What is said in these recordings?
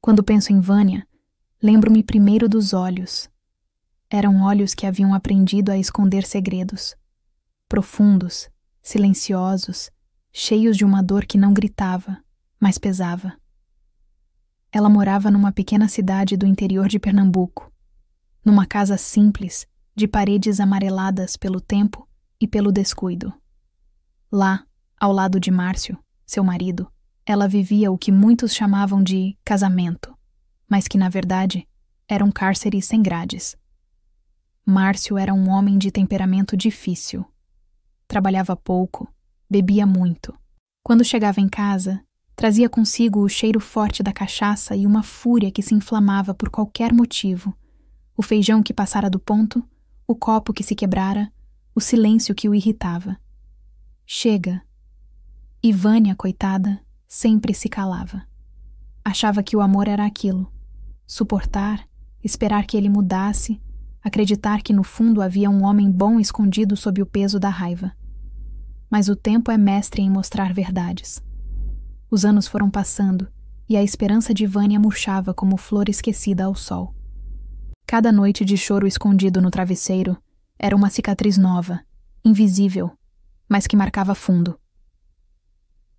Quando penso em Vânia, lembro-me primeiro dos olhos. Eram olhos que haviam aprendido a esconder segredos. Profundos, silenciosos, cheios de uma dor que não gritava, mas pesava. Ela morava numa pequena cidade do interior de Pernambuco, numa casa simples, de paredes amareladas pelo tempo e pelo descuido. Lá, ao lado de Márcio, seu marido, ela vivia o que muitos chamavam de casamento, mas que, na verdade, era um cárcere sem grades. Márcio era um homem de temperamento difícil. Trabalhava pouco, bebia muito. Quando chegava em casa, trazia consigo o cheiro forte da cachaça e uma fúria que se inflamava por qualquer motivo. O feijão que passara do ponto, o copo que se quebrara, o silêncio que o irritava. Chega. E Vânia, coitada, sempre se calava. Achava que o amor era aquilo. Suportar, esperar que ele mudasse, acreditar que no fundo havia um homem bom escondido sob o peso da raiva. Mas o tempo é mestre em mostrar verdades. Os anos foram passando e a esperança de Vânia murchava como flor esquecida ao sol. Cada noite de choro escondido no travesseiro era uma cicatriz nova, invisível, mas que marcava fundo.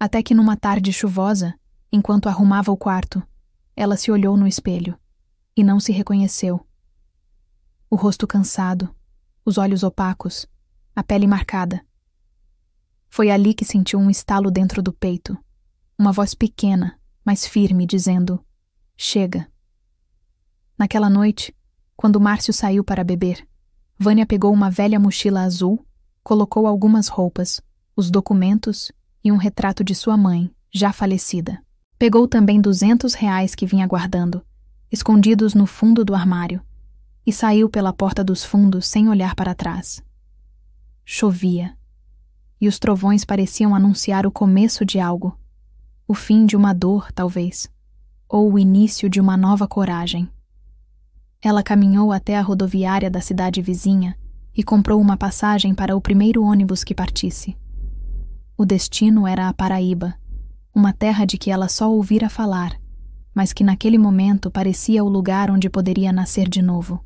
Até que numa tarde chuvosa, enquanto arrumava o quarto, ela se olhou no espelho e não se reconheceu. O rosto cansado, os olhos opacos, a pele marcada. Foi ali que sentiu um estalo dentro do peito, uma voz pequena, mas firme, dizendo: chega. Naquela noite, quando Márcio saiu para beber, Vânia pegou uma velha mochila azul, colocou algumas roupas, os documentos e um retrato de sua mãe, já falecida. Pegou também R$ 200 que vinha guardando, escondidos no fundo do armário, e saiu pela porta dos fundos sem olhar para trás. Chovia, e os trovões pareciam anunciar o começo de algo, o fim de uma dor, talvez, ou o início de uma nova coragem. Ela caminhou até a rodoviária da cidade vizinha e comprou uma passagem para o primeiro ônibus que partisse. O destino era a Paraíba, uma terra de que ela só ouvira falar, mas que naquele momento parecia o lugar onde poderia nascer de novo.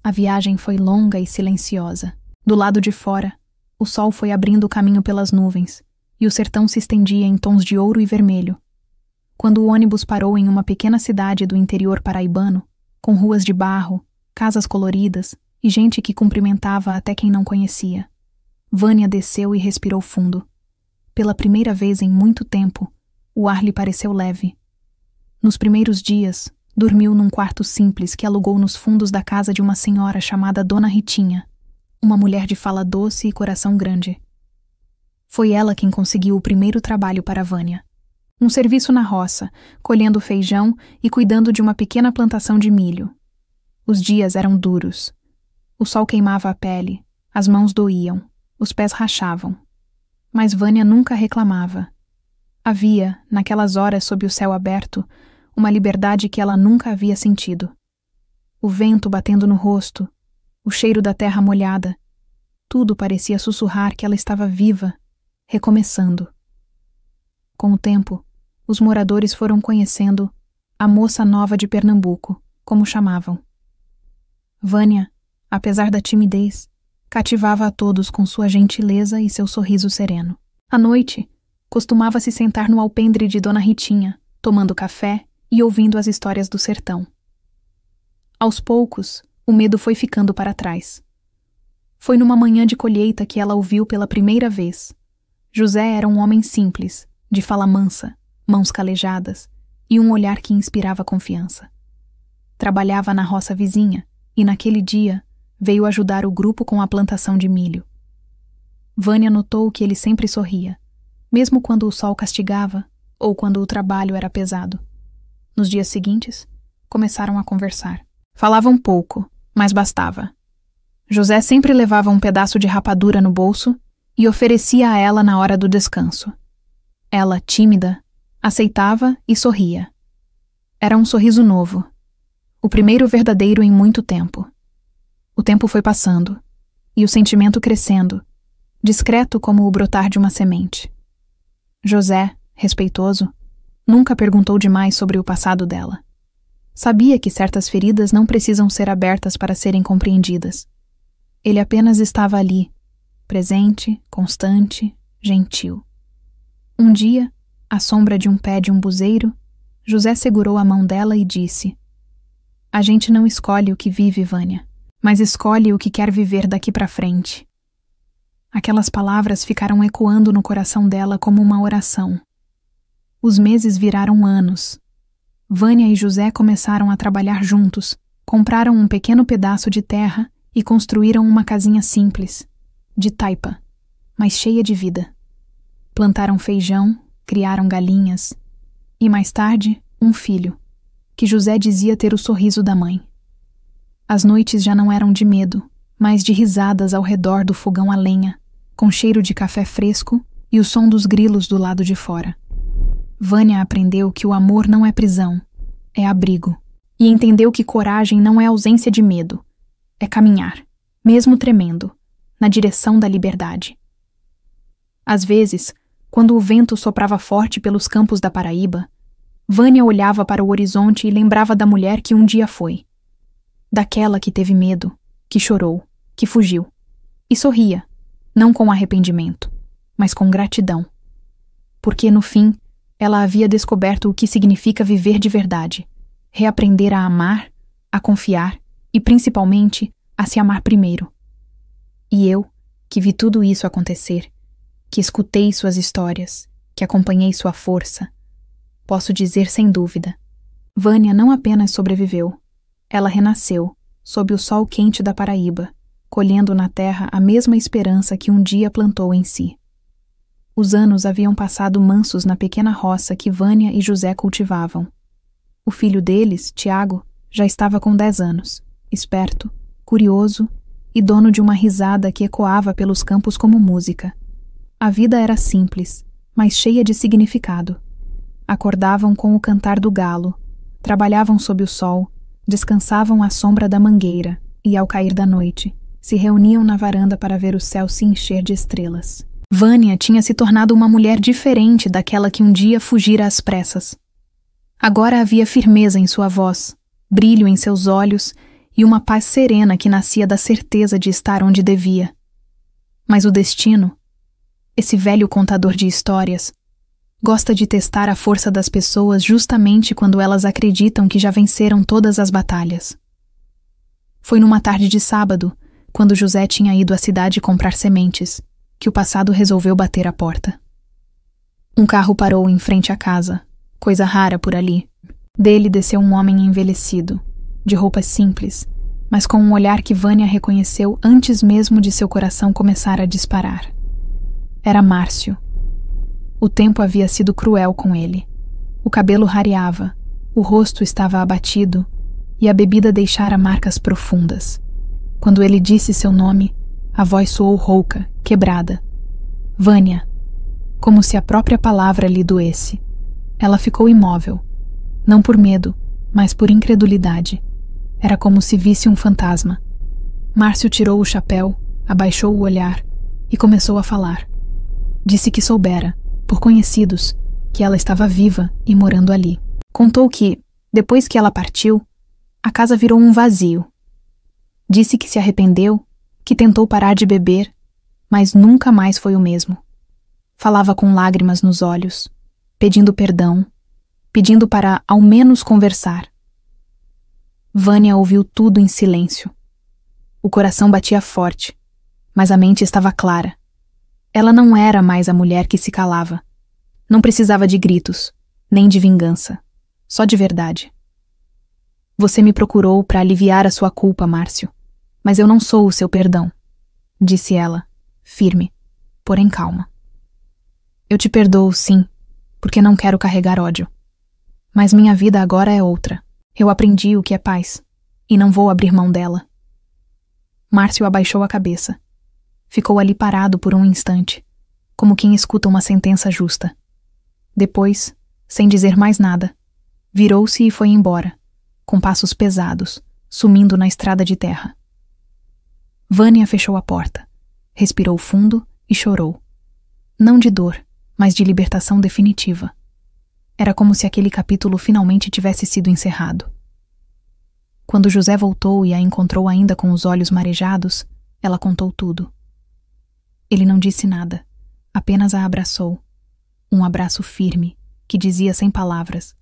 A viagem foi longa e silenciosa. Do lado de fora, o sol foi abrindo o caminho pelas nuvens, e o sertão se estendia em tons de ouro e vermelho. Quando o ônibus parou em uma pequena cidade do interior paraibano, com ruas de barro, casas coloridas e gente que cumprimentava até quem não conhecia, Vânia desceu e respirou fundo. Pela primeira vez em muito tempo, o ar lhe pareceu leve. Nos primeiros dias, dormiu num quarto simples que alugou nos fundos da casa de uma senhora chamada Dona Ritinha, uma mulher de fala doce e coração grande. Foi ela quem conseguiu o primeiro trabalho para Vânia. Um serviço na roça, colhendo feijão e cuidando de uma pequena plantação de milho. Os dias eram duros. O sol queimava a pele, as mãos doíam, os pés rachavam. Mas Vânia nunca reclamava. Havia, naquelas horas sob o céu aberto, uma liberdade que ela nunca havia sentido. O vento batendo no rosto, o cheiro da terra molhada, tudo parecia sussurrar que ela estava viva, recomeçando. Com o tempo, os moradores foram conhecendo a moça nova de Pernambuco, como chamavam. Vânia, apesar da timidez, cativava a todos com sua gentileza e seu sorriso sereno. À noite, costumava se sentar no alpendre de Dona Ritinha, tomando café e ouvindo as histórias do sertão. Aos poucos, o medo foi ficando para trás. Foi numa manhã de colheita que ela ouviu pela primeira vez. José era um homem simples, de fala mansa, mãos calejadas e um olhar que inspirava confiança. Trabalhava na roça vizinha e, naquele dia, veio ajudar o grupo com a plantação de milho. Vânia notou que ele sempre sorria, mesmo quando o sol castigava ou quando o trabalho era pesado. Nos dias seguintes, começaram a conversar. Falavam pouco, mas bastava. José sempre levava um pedaço de rapadura no bolso e oferecia a ela na hora do descanso. Ela, tímida, aceitava e sorria. Era um sorriso novo, o primeiro verdadeiro em muito tempo. O tempo foi passando, e o sentimento crescendo, discreto como o brotar de uma semente. José, respeitoso, Nunca perguntou demais sobre o passado dela. Sabia que certas feridas não precisam ser abertas para serem compreendidas. Ele apenas estava ali, presente, constante, gentil. Um dia, à sombra de um pé de umbuzeiro, José segurou a mão dela e disse: "A gente não escolhe o que vive, Vânia, mas escolhe o que quer viver daqui para frente." Aquelas palavras ficaram ecoando no coração dela como uma oração. Os meses viraram anos. Vânia e José começaram a trabalhar juntos, compraram um pequeno pedaço de terra e construíram uma casinha simples, de taipa, mas cheia de vida. Plantaram feijão, criaram galinhas e, mais tarde, um filho, que José dizia ter o sorriso da mãe. As noites já não eram de medo, mas de risadas ao redor do fogão a lenha, com cheiro de café fresco e o som dos grilos do lado de fora. Vânia aprendeu que o amor não é prisão, é abrigo, e entendeu que coragem não é ausência de medo, é caminhar, mesmo tremendo, na direção da liberdade. Às vezes, quando o vento soprava forte pelos campos da Paraíba, Vânia olhava para o horizonte e lembrava da mulher que um dia foi. Daquela que teve medo, que chorou, que fugiu. E sorria, não com arrependimento, mas com gratidão. Porque, no fim, ela havia descoberto o que significa viver de verdade, reaprender a amar, a confiar e, principalmente, a se amar primeiro. E eu, que vi tudo isso acontecer, que escutei suas histórias, que acompanhei sua força, posso dizer sem dúvida, Vânia não apenas sobreviveu, ela renasceu, sob o sol quente da Paraíba, colhendo na terra a mesma esperança que um dia plantou em si. Os anos haviam passado mansos na pequena roça que Vânia e José cultivavam. O filho deles, Tiago, já estava com 10 anos, esperto, curioso e dono de uma risada que ecoava pelos campos como música. A vida era simples, mas cheia de significado. Acordavam com o cantar do galo, trabalhavam sob o sol, descansavam à sombra da mangueira e, ao cair da noite, se reuniam na varanda para ver o céu se encher de estrelas. Vânia tinha se tornado uma mulher diferente daquela que um dia fugira às pressas. Agora havia firmeza em sua voz, brilho em seus olhos e uma paz serena que nascia da certeza de estar onde devia. Mas o destino, esse velho contador de histórias, gosta de testar a força das pessoas justamente quando elas acreditam que já venceram todas as batalhas. Foi numa tarde de sábado, quando José tinha ido à cidade comprar sementes, que o passado resolveu bater à porta. Um carro parou em frente à casa, coisa rara por ali. Dele desceu um homem envelhecido, de roupas simples, mas com um olhar que Vânia reconheceu antes mesmo de seu coração começar a disparar. Era Márcio. O tempo havia sido cruel com ele. O cabelo rareava, o rosto estava abatido e a bebida deixara marcas profundas. Quando ele disse seu nome, a voz soou rouca, quebrada. Vânia. Como se a própria palavra lhe doesse. Ela ficou imóvel. Não por medo, mas por incredulidade. Era como se visse um fantasma. Márcio tirou o chapéu, abaixou o olhar e começou a falar. Disse que soubera, por conhecidos, que ela estava viva e morando ali. Contou que, depois que ela partiu, a casa virou um vazio. Disse que se arrependeu, que tentou parar de beber, mas nunca mais foi o mesmo. Falava com lágrimas nos olhos, pedindo perdão, pedindo para, ao menos, conversar. Vânia ouviu tudo em silêncio. O coração batia forte, mas a mente estava clara. Ela não era mais a mulher que se calava. Não precisava de gritos, nem de vingança, só de verdade. Você me procurou para aliviar a sua culpa, Márcio, mas eu não sou o seu perdão, disse ela, firme, porém calma. Eu te perdoo, sim, porque não quero carregar ódio. Mas minha vida agora é outra. Eu aprendi o que é paz, e não vou abrir mão dela. Márcio abaixou a cabeça. Ficou ali parado por um instante, como quem escuta uma sentença justa. Depois, sem dizer mais nada, virou-se e foi embora, com passos pesados, sumindo na estrada de terra. Vânia fechou a porta, respirou fundo e chorou. Não de dor, mas de libertação definitiva. Era como se aquele capítulo finalmente tivesse sido encerrado. Quando José voltou e a encontrou ainda com os olhos marejados, ela contou tudo. Ele não disse nada, apenas a abraçou. Um abraço firme, que dizia sem palavras: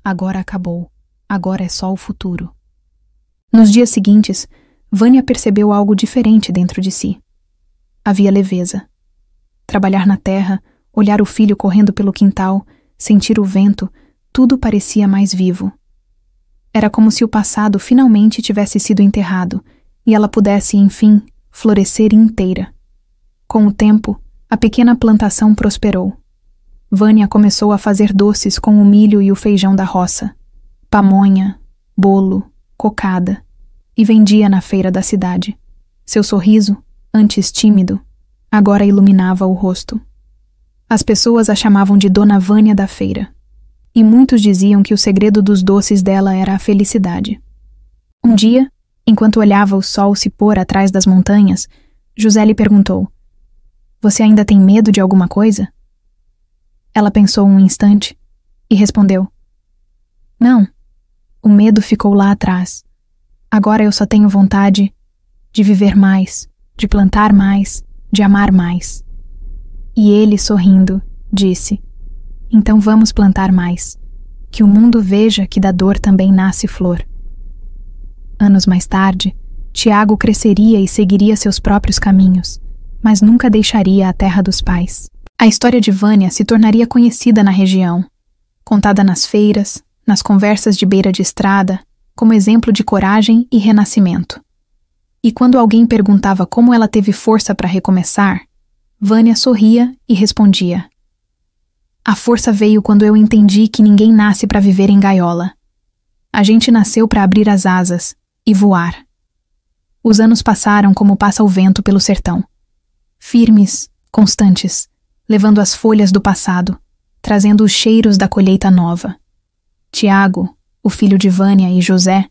agora acabou, agora é só o futuro. Nos dias seguintes, Vânia percebeu algo diferente dentro de si. Havia leveza. Trabalhar na terra, olhar o filho correndo pelo quintal, sentir o vento, tudo parecia mais vivo. Era como se o passado finalmente tivesse sido enterrado e ela pudesse, enfim, florescer inteira. Com o tempo, a pequena plantação prosperou. Vânia começou a fazer doces com o milho e o feijão da roça, pamonha, bolo, cocada, e vendia na feira da cidade. Seu sorriso, antes tímido, agora iluminava o rosto. As pessoas a chamavam de Dona Vânia da Feira, e muitos diziam que o segredo dos doces dela era a felicidade. Um dia, enquanto olhava o sol se pôr atrás das montanhas, José lhe perguntou: "Você ainda tem medo de alguma coisa?" Ela pensou um instante e respondeu: "Não, o medo ficou lá atrás. Agora eu só tenho vontade de viver mais, de plantar mais, de amar mais." E ele, sorrindo, disse: "Então vamos plantar mais, que o mundo veja que da dor também nasce flor." Anos mais tarde, Tiago cresceria e seguiria seus próprios caminhos, mas nunca deixaria a terra dos pais. A história de Vânia se tornaria conhecida na região, contada nas feiras, nas conversas de beira de estrada, como exemplo de coragem e renascimento. E quando alguém perguntava como ela teve força para recomeçar, Vânia sorria e respondia: "A força veio quando eu entendi que ninguém nasce para viver em gaiola. A gente nasceu para abrir as asas e voar." Os anos passaram como passa o vento pelo sertão. Firmes, constantes, levando as folhas do passado, trazendo os cheiros da colheita nova. Tiago, o filho de Vânia e José,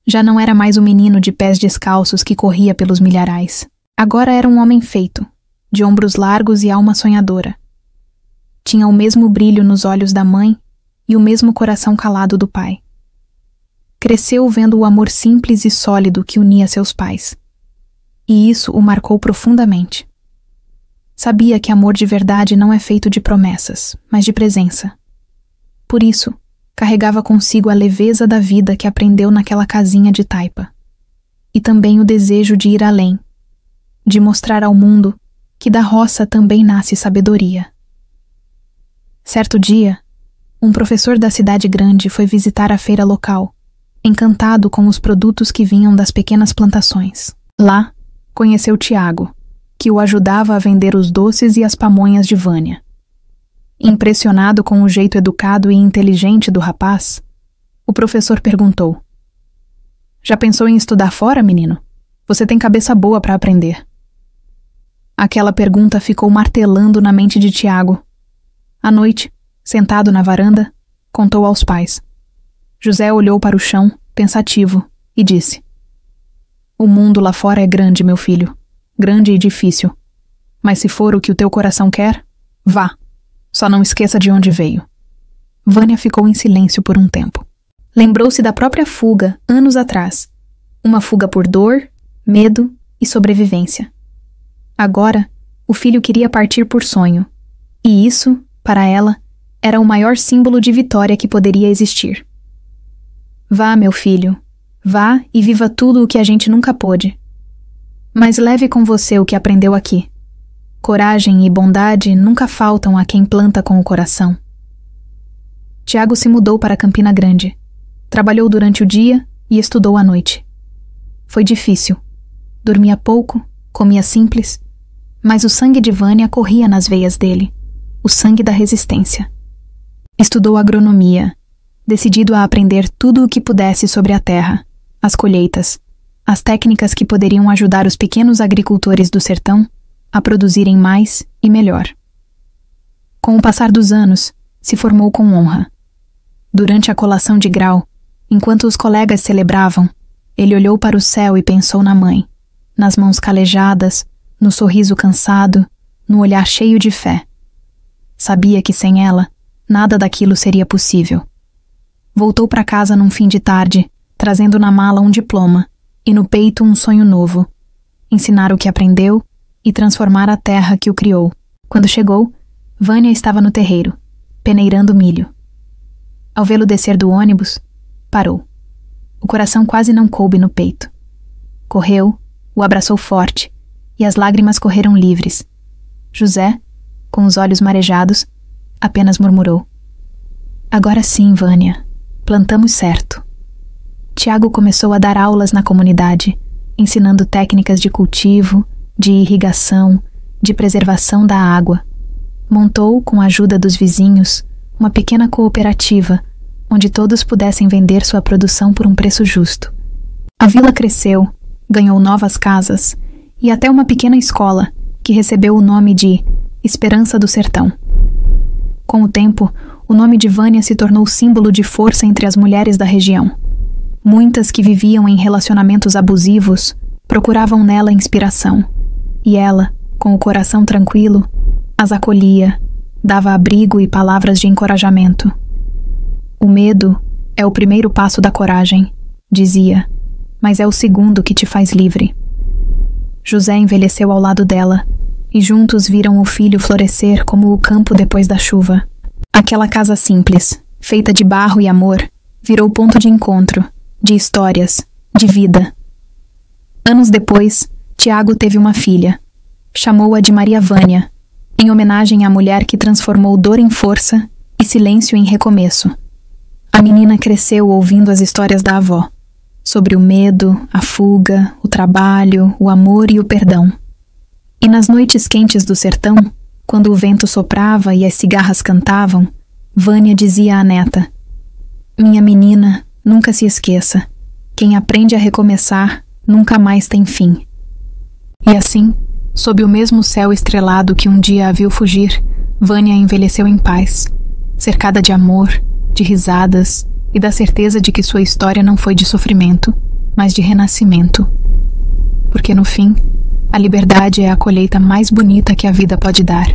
já não era mais o menino de pés descalços que corria pelos milharais. Agora era um homem feito, de ombros largos e alma sonhadora. Tinha o mesmo brilho nos olhos da mãe e o mesmo coração calado do pai. Cresceu vendo o amor simples e sólido que unia seus pais. E isso o marcou profundamente. Sabia que amor de verdade não é feito de promessas, mas de presença. Por isso, carregava consigo a leveza da vida que aprendeu naquela casinha de taipa. E também o desejo de ir além, de mostrar ao mundo que da roça também nasce sabedoria. Certo dia, um professor da cidade grande foi visitar a feira local, encantado com os produtos que vinham das pequenas plantações. Lá, conheceu Tiago, que o ajudava a vender os doces e as pamonhas de Vânia. Impressionado com o jeito educado e inteligente do rapaz, o professor perguntou: "Já pensou em estudar fora, menino? Você tem cabeça boa para aprender." Aquela pergunta ficou martelando na mente de Tiago. À noite, sentado na varanda, contou aos pais. José olhou para o chão, pensativo, e disse: "O mundo lá fora é grande, meu filho. Grande e difícil. Mas se for o que o teu coração quer, vá. Só não esqueça de onde veio." Vânia ficou em silêncio por um tempo. Lembrou-se da própria fuga, anos atrás. Uma fuga por dor, medo e sobrevivência. Agora, o filho queria partir por sonho. E isso, para ela, era o maior símbolo de vitória que poderia existir. "Vá, meu filho. Vá e viva tudo o que a gente nunca pôde. Mas leve com você o que aprendeu aqui. Coragem e bondade nunca faltam a quem planta com o coração." Tiago se mudou para Campina Grande. Trabalhou durante o dia e estudou à noite. Foi difícil. Dormia pouco, comia simples, mas o sangue de Vânia corria nas veias dele, o sangue da resistência. Estudou agronomia, decidido a aprender tudo o que pudesse sobre a terra, as colheitas, as técnicas que poderiam ajudar os pequenos agricultores do sertão a produzirem mais e melhor. Com o passar dos anos, se formou com honra. Durante a colação de grau, enquanto os colegas celebravam, ele olhou para o céu e pensou na mãe, nas mãos calejadas, no sorriso cansado, no olhar cheio de fé. Sabia que sem ela, nada daquilo seria possível. Voltou para casa num fim de tarde, trazendo na mala um diploma e no peito um sonho novo: ensinar o que aprendeu e transformar a terra que o criou. Quando chegou, Vânia estava no terreiro, peneirando milho. Ao vê-lo descer do ônibus, parou. O coração quase não coube no peito. Correu, o abraçou forte, e as lágrimas correram livres. José, com os olhos marejados, apenas murmurou: agora sim, Vânia, plantamos certo. Tiago começou a dar aulas na comunidade, ensinando técnicas de cultivo, de irrigação, de preservação da água. Montou, com a ajuda dos vizinhos, uma pequena cooperativa, onde todos pudessem vender sua produção por um preço justo. A vila cresceu, ganhou novas casas e até uma pequena escola, que recebeu o nome de Esperança do Sertão. Com o tempo, o nome de Vânia se tornou símbolo de força entre as mulheres da região. Muitas que viviam em relacionamentos abusivos procuravam nela inspiração, e ela, com o coração tranquilo, as acolhia, dava abrigo e palavras de encorajamento. O medo é o primeiro passo da coragem, dizia, mas é o segundo que te faz livre. José envelheceu ao lado dela, e juntos viram o filho florescer como o campo depois da chuva. Aquela casa simples, feita de barro e amor, virou ponto de encontro, de histórias, de vida. Anos depois, Tiago teve uma filha. Chamou-a de Maria Vânia, em homenagem à mulher que transformou dor em força e silêncio em recomeço. A menina cresceu ouvindo as histórias da avó, sobre o medo, a fuga, o trabalho, o amor e o perdão. E nas noites quentes do sertão, quando o vento soprava e as cigarras cantavam, Vânia dizia à neta: minha menina, nunca se esqueça, quem aprende a recomeçar nunca mais tem fim. E assim, sob o mesmo céu estrelado que um dia a viu fugir, Vânia envelheceu em paz, cercada de amor, de risadas e da certeza de que sua história não foi de sofrimento, mas de renascimento. Porque no fim, a liberdade é a colheita mais bonita que a vida pode dar.